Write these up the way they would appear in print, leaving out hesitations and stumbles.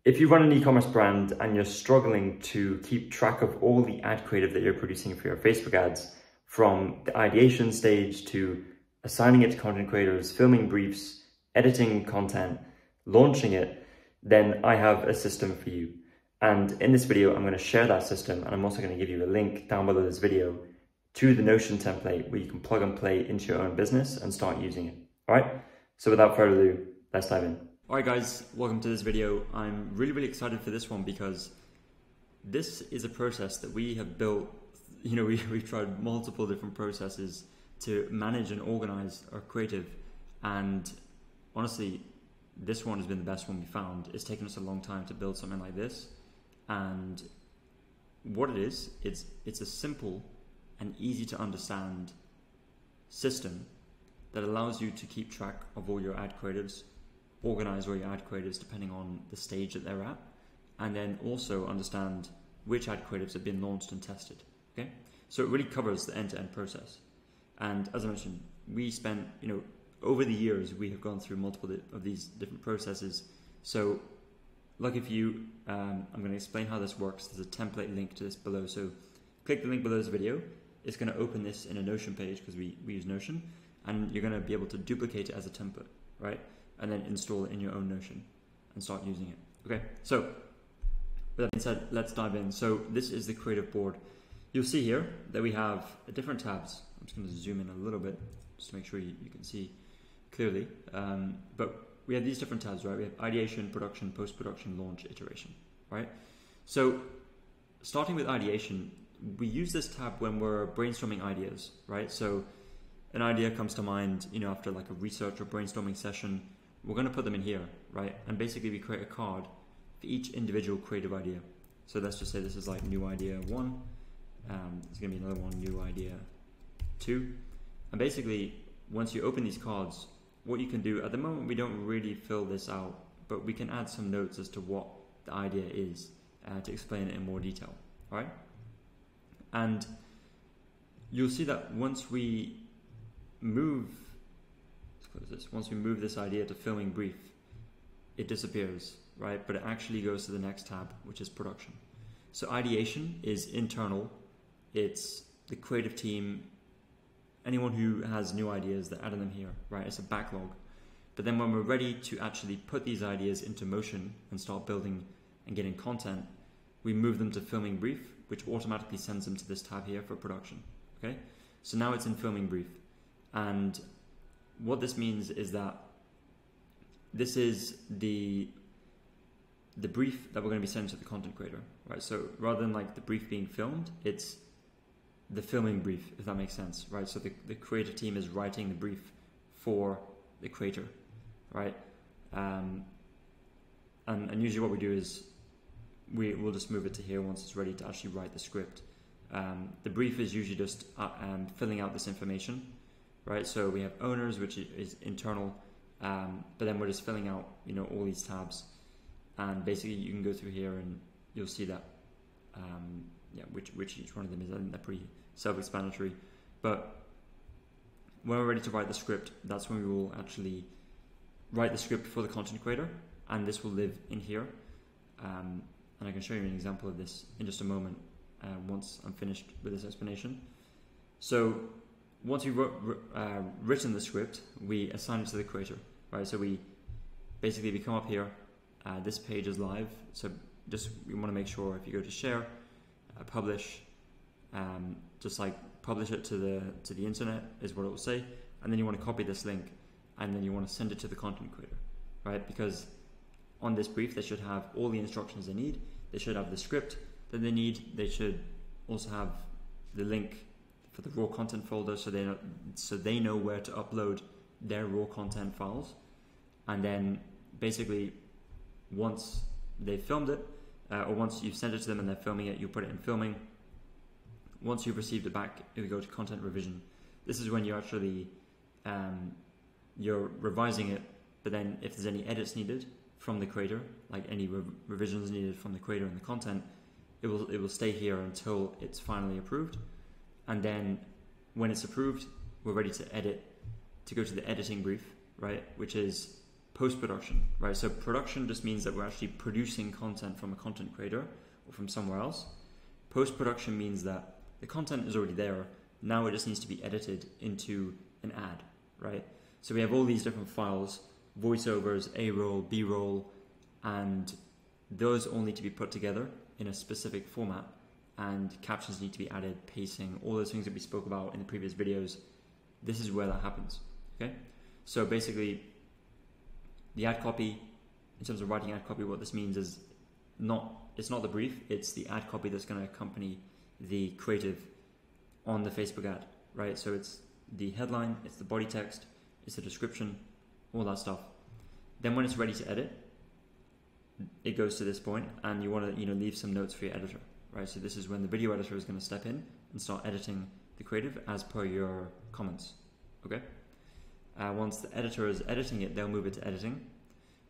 If you run an e-commerce brand and you're struggling to keep track of all the ad creative that you're producing for your Facebook ads, from the ideation stage to assigning it to content creators, filming briefs, editing content, launching it, then I have a system for you. And in this video, I'm going to share that system, and I'm also going to give you a link down below this video to the Notion template where you can plug and play into your own business and start using it. All right. So without further ado, let's dive in. All right, guys, welcome to this video. I'm really excited for this one because this is a process that we have built. You know, we've tried multiple different processes to manage and organize our creative, and honestly, this one has been the best one we found. It's taken us a long time to build something like this, and what it is, it's a simple and easy to understand system that allows you to keep track of all your ad creatives, organize all your ad creatives depending on the stage that they're at, and then also understand which ad creatives have been launched and tested. Okay, so it really covers the end-to-end process. And as I mentioned, we spent, over the years, we have gone through multiple of these different processes. So lucky for you, I'm going to explain how this works. There's a template link to this below. So click the link below this video. It's going to open this in a Notion page because we use Notion, and you're going to be able to duplicate it as a template, right? And then install it in your own Notion and start using it. Okay, so with that being said, let's dive in. So this is the creative board. You'll see here that we have different tabs. I'm just going to zoom in a little bit just to make sure you can see clearly. But we have these different tabs, right? We have ideation, production, post-production, launch, iteration, right? So starting with ideation, we use this tab when we're brainstorming ideas, right? So an idea comes to mind, after like a research or brainstorming session. We're going to put them in here, right? And basically we create a card for each individual creative idea. So let's just say this is like new idea 1. There's going to be another one, new idea 2. And basically, once you open these cards, what you can do, at the moment we don't really fill this out, but we can add some notes as to what the idea is to explain it in more detail, all right? And you'll see that once we move this idea to filming brief, it disappears, right? But it actually goes to the next tab, which is production. So ideation is internal. It's the creative team, anyone who has new ideas, they're adding them here, right? It's a backlog. But then when we're ready to actually put these ideas into motion and start building and getting content, we move them to filming brief, which automatically sends them to this tab here for production, okay? So now it's in filming brief. And what this means is that this is the brief that we're going to be sending to the content creator, right? So rather than like the brief being filmed, it's the filming brief, if that makes sense, right? So the creative team is writing the brief for the creator, right? And usually what we do is we'll just move it to here once it's ready to actually write the script. The brief is usually just filling out this information, right? So we have owners, which is internal, but then we're just filling out, all these tabs, and basically you can go through here and you'll see that, which each one of them is. I think they're pretty self-explanatory. But when we're ready to write the script, that's when we will actually write the script for the content creator, and this will live in here. And I can show you an example of this in just a moment once I'm finished with this explanation. So once we've written the script, we assign it to the creator, right? So we come up here. This page is live, so we want to make sure if you go to share, publish, just like publish it to the internet is what it will say, and then you want to copy this link, and then you want to send it to the content creator, right? Because on this brief they should have all the instructions they need. They should have the script that they need. They should also have the link for the raw content folder, so they know where to upload their raw content files. And then basically once they've filmed it, or once you've sent it to them and they're filming it, you put it in filming. Once you've received it back, you go to content revision. This is when you actually you're revising it, but then if there's any edits needed from the creator, like any revisions needed from the creator and the content, it will stay here until it's finally approved. And then when it's approved, we're ready to edit, to go to the editing brief, right? Which is post-production, right? So production just means that we're actually producing content from a content creator or from somewhere else. Post-production means that the content is already there. Now it just needs to be edited into an ad, right? So we have all these different files, voiceovers, A-roll, B-roll, and those all need to be put together in a specific format, and captions need to be added, pacing, all those things that we spoke about in the previous videos. This is where that happens, okay? So basically, the ad copy, in terms of writing ad copy, what this means is it's not the brief, it's the ad copy that's going to accompany the creative on the Facebook ad, right? So it's the headline, it's the body text, it's the description, all that stuff. Then when it's ready to edit, it goes to this point, and you want to leave some notes for your editor, right? So this is when the video editor is going to step in and start editing the creative as per your comments, okay? Once the editor is editing it, they'll move it to editing.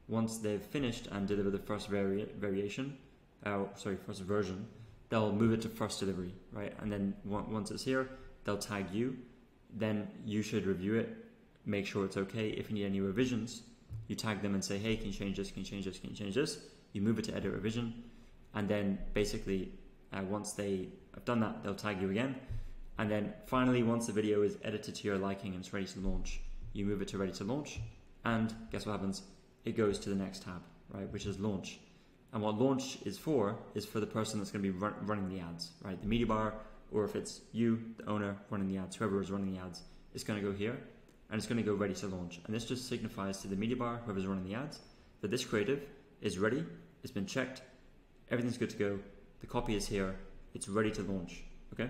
Once they've finished and deliver the first first version, they'll move it to first delivery, right? And then once it's here, they'll tag you. Then you should review it, make sure it's okay. If you need any revisions, you tag them and say, hey, can you change this, can you change this, can you change this? You move it to edit revision. And then basically, once they have done that, they'll tag you again. And then finally, once the video is edited to your liking and it's ready to launch, you move it to ready to launch. And guess what happens? It goes to the next tab, right? Which is launch. And what launch is for the person that's going to be running the ads, right? The media buyer, or if it's you, the owner, running the ads, whoever is running the ads, it's going to go here, and it's going to go ready to launch. And this just signifies to the media buyer, whoever's running the ads, that this creative is ready, it's been checked, everything's good to go, the copy is here, it's ready to launch, okay?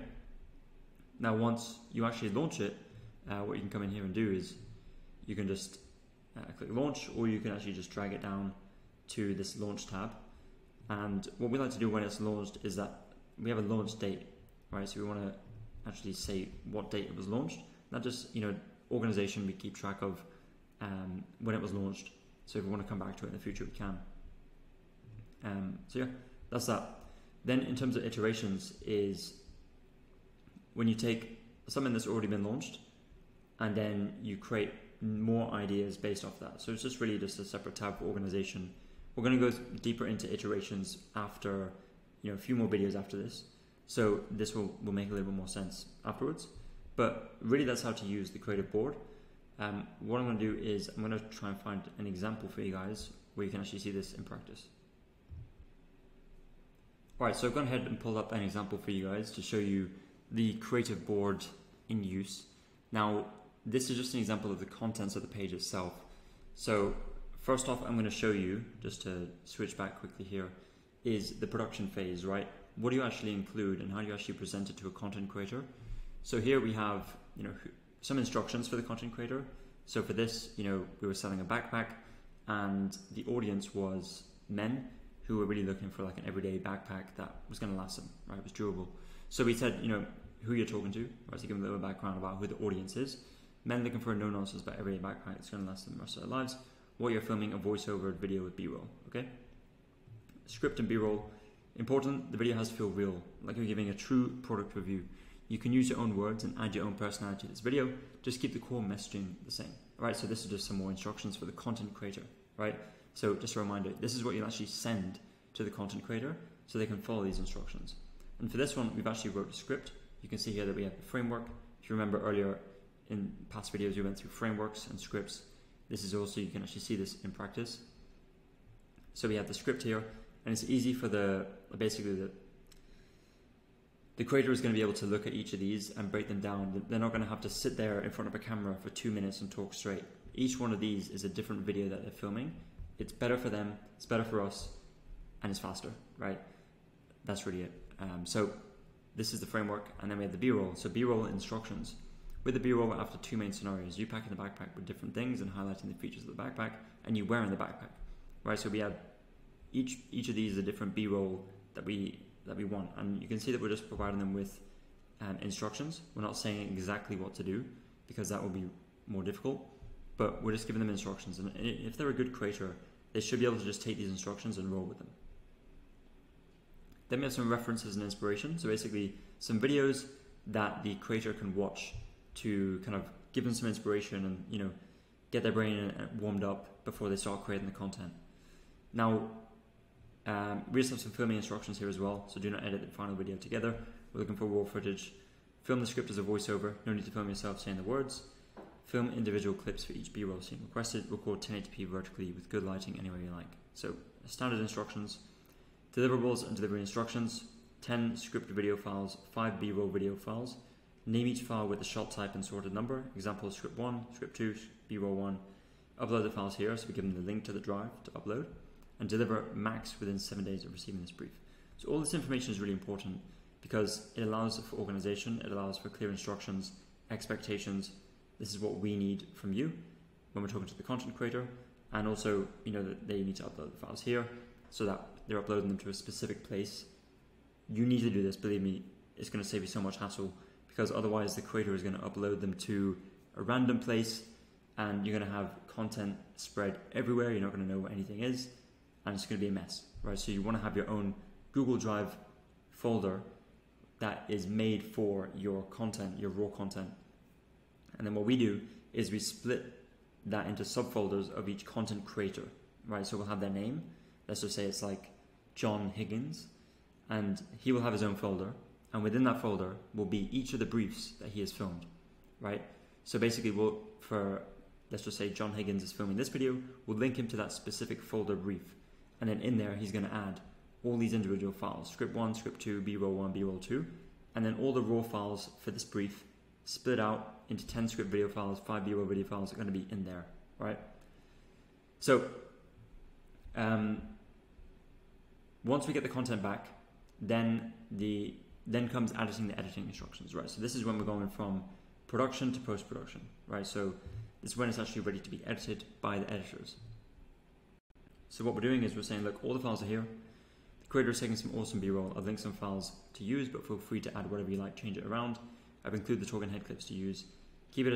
Now once you actually launch it, what you can come in here and do is you can just click launch, or you can actually just drag it down to this launch tab. And what we like to do when it's launched is that we have a launch date, right? So we want to actually say what date it was launched, not just, organization. We keep track of when it was launched. So if we want to come back to it in the future, we can. So yeah, that's that. Then in terms of iterations is when you take something that's already been launched and then you create more ideas based off that. So it's just really just a separate tab for organization. We're going to go deeper into iterations after, a few more videos after this. So this will make a little bit more sense afterwards. But really that's how to use the creative board. What I'm going to do is I'm going to try and find an example for you guys where you can actually see this in practice. Alright, so I've gone ahead and pulled up an example for you guys to show you the creative board in use. Now, this is just an example of the contents of the page itself. So first off, I'm going to show you, just to switch back quickly here, is the production phase, right? What do you actually include and how do you actually present it to a content creator? So here we have, some instructions for the content creator. So for this, we were selling a backpack and the audience was men who were really looking for like an everyday backpack that was going to last them, right? It was durable. So we said, who you're talking to, right? So give them a little background about who the audience is. Men looking for a no-nonsense but everyday backpack that's going to last them the rest of their lives. What you're filming a voiceover video with B-roll, okay? Script and B-roll, important, the video has to feel real, like you're giving a true product review. You can use your own words and add your own personality to this video, just keep the core messaging the same. All right, so this is just some more instructions for the content creator, right? So just a reminder, this is what you'll actually send to the content creator so they can follow these instructions. And for this one, we've actually wrote a script. You can see here that we have the framework. If you remember earlier in past videos, we went through frameworks and scripts. This is also, you can actually see this in practice. So we have the script here, and it's easy for the creator is going to be able to look at each of these and break them down. They're not going to have to sit there in front of a camera for 2 minutes and talk straight. Each one of these is a different video that they're filming. It's better for them, it's better for us, and it's faster, right? That's really it. So this is the framework, and then we have the B-roll. So B-roll instructions. With the B-roll, we're after two main scenarios. You packing the backpack with different things and highlighting the features of the backpack, and you wearing the backpack, right? So we have each of these is a different B-roll that we want, and you can see that we're just providing them with instructions. We're not saying exactly what to do because that will be more difficult, but we're just giving them instructions, and if they're a good creator, they should be able to just take these instructions and roll with them. Then we have some references and inspiration, so basically some videos that the creator can watch to kind of give them some inspiration and get their brain warmed up before they start creating the content. Now, we just have some filming instructions here as well, so do not edit the final video together. We're looking for raw footage. Film the script as a voiceover, no need to film yourself saying the words. Film individual clips for each B-roll scene requested. Record 1080p vertically with good lighting anywhere you like. So, standard instructions. Deliverables and delivery instructions. 10 script video files, 5 B-roll video files. Name each file with the shot type and sorted number. Example, script 1, script 2, B-roll 1. Upload the files here, so we give them the link to the drive to upload. And deliver max within 7 days of receiving this brief. So all this information is really important because it allows for organization, it allows for clear instructions, expectations. This is what we need from you when we're talking to the content creator, and also, you know, that they need to upload the files here so that they're uploading them to a specific place. You need to do this, believe me, it's going to save you so much hassle, because otherwise the creator is going to upload them to a random place and you're going to have content spread everywhere. You're not going to know what anything is, and it's going to be a mess, right? So you want to have your own Google Drive folder that is made for your content, your raw content. And then what we do is we split that into subfolders of each content creator, right? So we'll have their name. Let's just say it's like John Higgins, and he will have his own folder. And within that folder will be each of the briefs that he has filmed, right? So basically let's just say John Higgins is filming this video, we'll link him to that specific folder brief. And then in there, he's going to add all these individual files, script 1, script 2, B-roll 1, B-roll 2, and then all the raw files for this brief split out into 10 script video files, 5 B-roll video files are going to be in there, right? So once we get the content back, then comes editing the editing instructions, right? So this is when we're going from production to post-production, right? So this is when it's actually ready to be edited by the editors. So what we're doing is we're saying, look, all the files are here. The creator is taking some awesome B-roll. I've linked some files to use, but feel free to add whatever you like, change it around. I've included the talking head clips to use. Keep it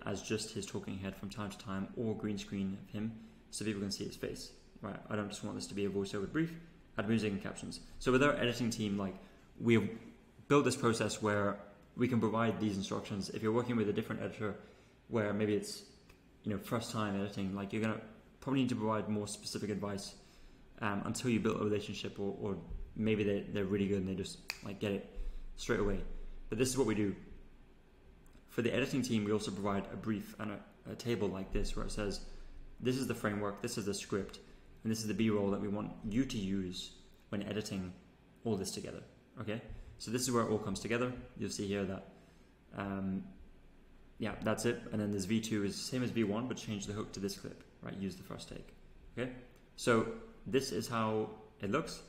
as just his talking head from time to time, or green screen of him so people can see his face, right? I don't just want this to be a voiceover brief. Add music and captions. So with our editing team, like, we have built this process where we can provide these instructions. If you're working with a different editor where maybe it's, you know, first time editing, like, you're gonna probably need to provide more specific advice until you build a relationship, or maybe they're really good and they just like get it straight away. But this is what we do. For the editing team, we also provide a brief and a table like this where it says, this is the framework, this is the script, and this is the B-roll that we want you to use when editing all this together, okay? So this is where it all comes together. You'll see here that, yeah, that's it. And then this V2 is the same as V1, but change the hook to this clip, right? Use the first take, okay? So this is how it looks.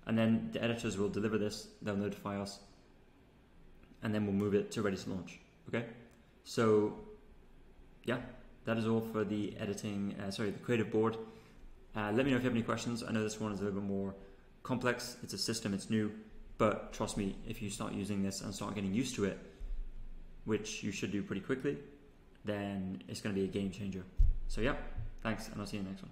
And then the editors will deliver this, they'll notify us, and then we'll move it to ready to launch, okay? So yeah, that is all for the editing, the creative board. Let me know if you have any questions. I know this one is a little bit more complex. It's a system, it's new, but trust me, if you start using this and start getting used to it, which you should do pretty quickly, then it's going to be a game changer. So yeah, thanks, and I'll see you in the next one.